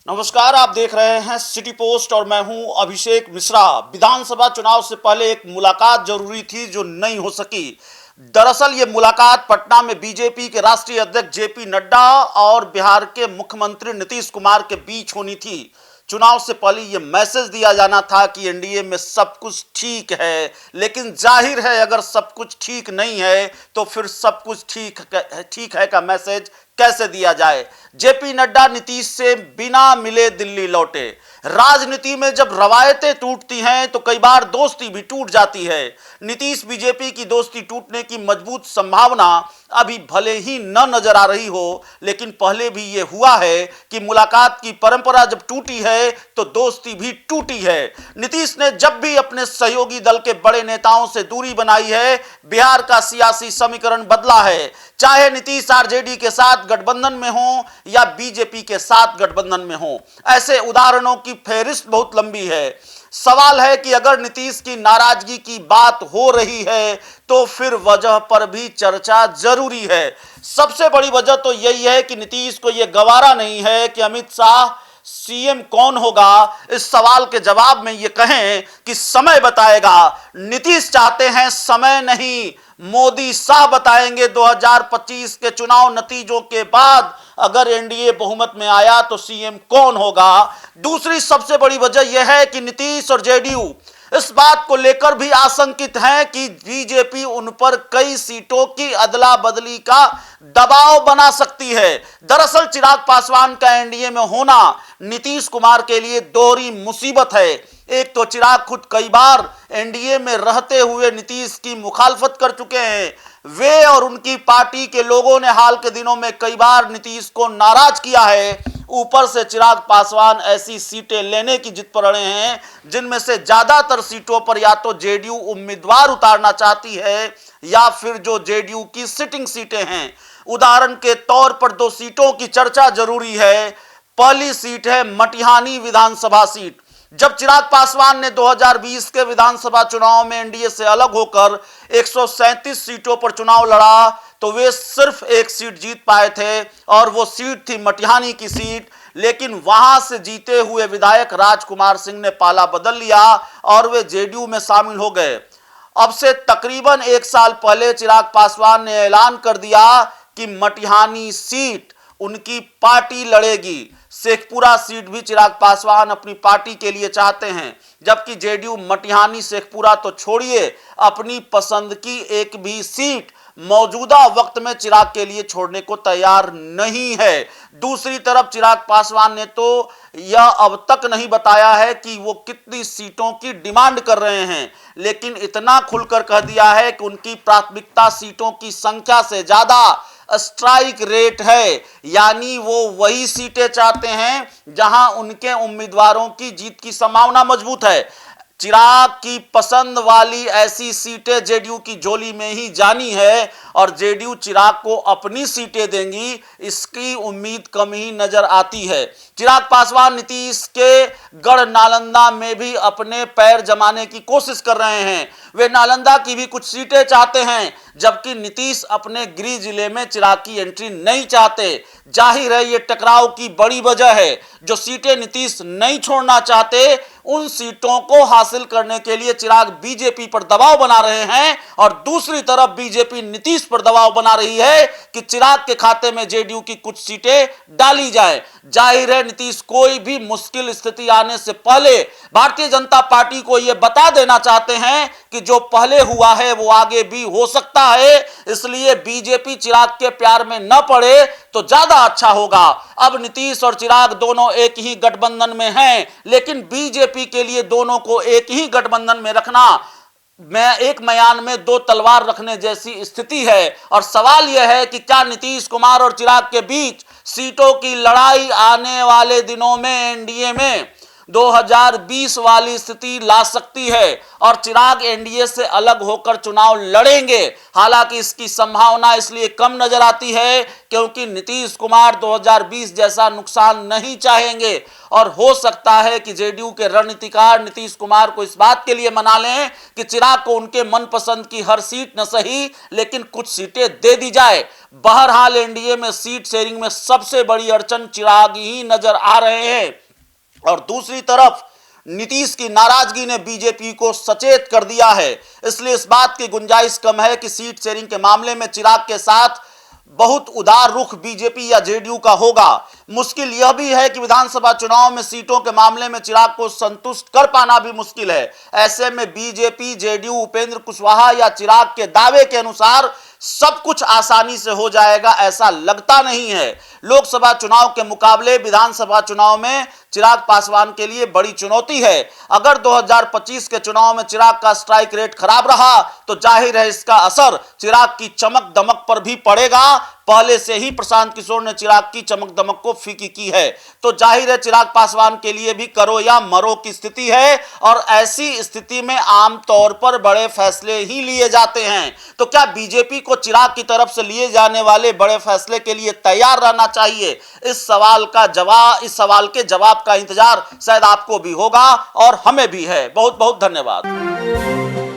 नमस्कार, आप देख रहे हैं सिटी पोस्ट और मैं हूं अभिषेक मिश्रा। विधानसभा चुनाव से पहले एक मुलाकात जरूरी थी जो नहीं हो सकी। दरअसल ये मुलाकात पटना में बीजेपी के राष्ट्रीय अध्यक्ष जेपी नड्डा और बिहार के मुख्यमंत्री नीतीश कुमार के बीच होनी थी। चुनाव से पहले ये मैसेज दिया जाना था कि एनडीए में सब कुछ ठीक है, लेकिन जाहिर है अगर सब कुछ ठीक नहीं है तो फिर सब कुछ ठीक है का मैसेज कैसे दिया जाए। जेपी नड्डा नीतीश से बिना मिले दिल्ली लौटे। राजनीति में जब रवायतें टूटती हैं तो कई बार दोस्ती भी टूट जाती है। नीतीश बीजेपी की दोस्ती टूटने की मजबूत संभावना अभी भले ही न नजर आ रही हो, लेकिन पहले भी यह हुआ है कि मुलाकात की परंपरा जब टूटी है तो दोस्ती भी टूटी है। नीतीश ने जब भी अपने सहयोगी दल के बड़े नेताओं से दूरी बनाई है, बिहार का सियासी समीकरण बदला है। चाहे नीतीश आरजेडी के साथ गठबंधन में हो या बीजेपी के साथ गठबंधन में हो, ऐसे उदाहरणों की फेहरिस्त बहुत लंबी है। सवाल है कि अगर नीतीश की नाराजगी की बात हो रही है तो फिर वजह पर भी चर्चा जरूरी है। सबसे बड़ी वजह तो यही है कि नीतीश को यह गवारा नहीं है कि अमित शाह सीएम कौन होगा। इस सवाल के जवाब में यह कहें कि समय बताएगा। नीतीश चाहते हैं समय नहीं, मोदी शाह बताएंगे 2025 के चुनाव नतीजों के बाद अगर एनडीए बहुमत में आया तो सीएम कौन होगा। दूसरी सबसे बड़ी वजह यह है कि नीतीश और जेडीयू इस बात को लेकर भी आशंकित हैं कि बीजेपी उन पर कई सीटों की अदला बदली का दबाव बना सकती है। दरअसल चिराग पासवान का एनडीए में होना नीतीश कुमार के लिए दोहरी मुसीबत है। एक तो चिराग खुद कई बार एनडीए में रहते हुए नीतीश की मुखालफत कर चुके हैं। वे और उनकी पार्टी के लोगों ने हाल के दिनों में कई बार नीतीश को नाराज किया है। ऊपर से चिराग पासवान ऐसी सीटें लेने की जिद पर अड़े हैं जिनमें से ज्यादातर सीटों पर या तो जेडीयू उम्मीदवार उतारना चाहती है या फिर जो जेडीयू की सिटिंग सीटें हैं। उदाहरण के तौर पर दो सीटों की चर्चा जरूरी है। पहली सीट है मटिहानी विधानसभा सीट। जब चिराग पासवान ने 2020 के विधानसभा चुनाव में एनडीए से अलग होकर 137 सीटों पर चुनाव लड़ा तो वे सिर्फ एक सीट जीत पाए थे और वो सीट थी मटिहानी की सीट। लेकिन वहां से जीते हुए विधायक राजकुमार सिंह ने पाला बदल लिया और वे जेडीयू में शामिल हो गए। अब से तकरीबन एक साल पहले चिराग पासवान ने ऐलान कर दिया कि मटिहानी सीट उनकी पार्टी लड़ेगी। शेखपुरा सीट भी चिराग पासवान अपनी पार्टी के लिए चाहते हैं, जबकि जेडीयू मटिहानी शेखपुरा तो छोड़िए, अपनी पसंद की एक भी सीट मौजूदा वक्त में चिराग के लिए छोड़ने को तैयार नहीं है। दूसरी तरफ चिराग पासवान ने तो यह अब तक नहीं बताया है कि वो कितनी सीटों की डिमांड कर रहे हैं, लेकिन इतना खुलकर कह दिया है कि उनकी प्राथमिकता सीटों की संख्या से ज्यादा स्ट्राइक रेट है। यानी वो वही सीटें चाहते हैं जहां उनके उम्मीदवारों की जीत की संभावना मजबूत है। चिराग की पसंद वाली ऐसी सीटें जेडीयू की झोली में ही जानी है और जेडीयू चिराग को अपनी सीटें देंगी, इसकी उम्मीद कम ही नजर आती है। चिराग पासवान नीतीश के गढ़ नालंदा में भी अपने पैर जमाने की कोशिश कर रहे हैं। वे नालंदा की भी कुछ सीटें चाहते हैं, जबकि नीतीश अपने गृह जिले में चिराग की एंट्री नहीं चाहते। जाहिर है ये टकराव की बड़ी वजह है। जो सीटें नीतीश नहीं छोड़ना चाहते उन सीटों को हासिल करने के लिए चिराग बीजेपी पर दबाव बना रहे हैं और दूसरी तरफ बीजेपी नीतीश पर दबाव बना रही है कि चिराग के खाते में जेडीयू की कुछ सीटें डाली जाएं। जाहिर है नीतीश कोई भी मुश्किल स्थिति आने से पहले भारतीय जनता पार्टी को यह बता देना चाहते हैं कि जो पहले हुआ है वो आगे भी हो सकता है। इसलिए बीजेपी चिराग के प्यार में न पड़े तो ज्यादा अच्छा होगा। अब नीतीश और चिराग दोनों एक ही गठबंधन में हैं, लेकिन बीजेपी के लिए दोनों को एक ही गठबंधन में रखना मैं एक म्यान में दो तलवार रखने जैसी स्थिति है। और सवाल यह है कि क्या नीतीश कुमार और चिराग के बीच सीटों की लड़ाई आने वाले दिनों में एनडीए में 2020 वाली स्थिति ला सकती है और चिराग एनडीए से अलग होकर चुनाव लड़ेंगे। हालांकि इसकी संभावना इसलिए कम नजर आती है क्योंकि नीतीश कुमार 2020 जैसा नुकसान नहीं चाहेंगे और हो सकता है कि जेडीयू के रणनीतिकार नीतीश कुमार को इस बात के लिए मना लें कि चिराग को उनके मनपसंद की हर सीट न सही लेकिन कुछ सीटें दे दी जाए। बहरहाल एनडीए में सीट शेयरिंग में सबसे बड़ी अड़चन चिराग ही नजर आ रहे हैं और दूसरी तरफ नीतीश की नाराजगी ने बीजेपी को सचेत कर दिया है। इसलिए इस बात की गुंजाइश कम है कि सीट शेयरिंग के मामले में चिराग के साथ बहुत उदार रुख बीजेपी या जेडीयू का होगा। मुश्किल यह भी है कि विधानसभा चुनाव में सीटों के मामले में चिराग को संतुष्ट कर पाना भी मुश्किल है। ऐसे में बीजेपी जेडीयू उपेंद्र कुशवाहा या चिराग के दावे के अनुसार सब कुछ आसानी से हो जाएगा ऐसा लगता नहीं है। लोकसभा चुनाव के मुकाबले विधानसभा चुनाव में चिराग पासवान के लिए बड़ी चुनौती है। अगर 2025 के चुनाव में चिराग का स्ट्राइक रेट खराब रहा तो जाहिर है इसका असर चिराग की चमक दमक पर भी पड़ेगा। पहले से ही प्रशांत किशोर ने चिराग की चमक दमक को फीकी की है तो जाहिर है चिराग पासवान के लिए भी करो या मरो की स्थिति है और ऐसी स्थिति में आमतौर पर बड़े फैसले ही लिए जाते हैं। तो क्या बीजेपी को चिराग की तरफ से लिए जाने वाले बड़े फैसले के लिए तैयार रहना चाहिए? इस सवाल के जवाब का इंतजार शायद आपको भी होगा और हमें भी है। बहुत बहुत धन्यवाद।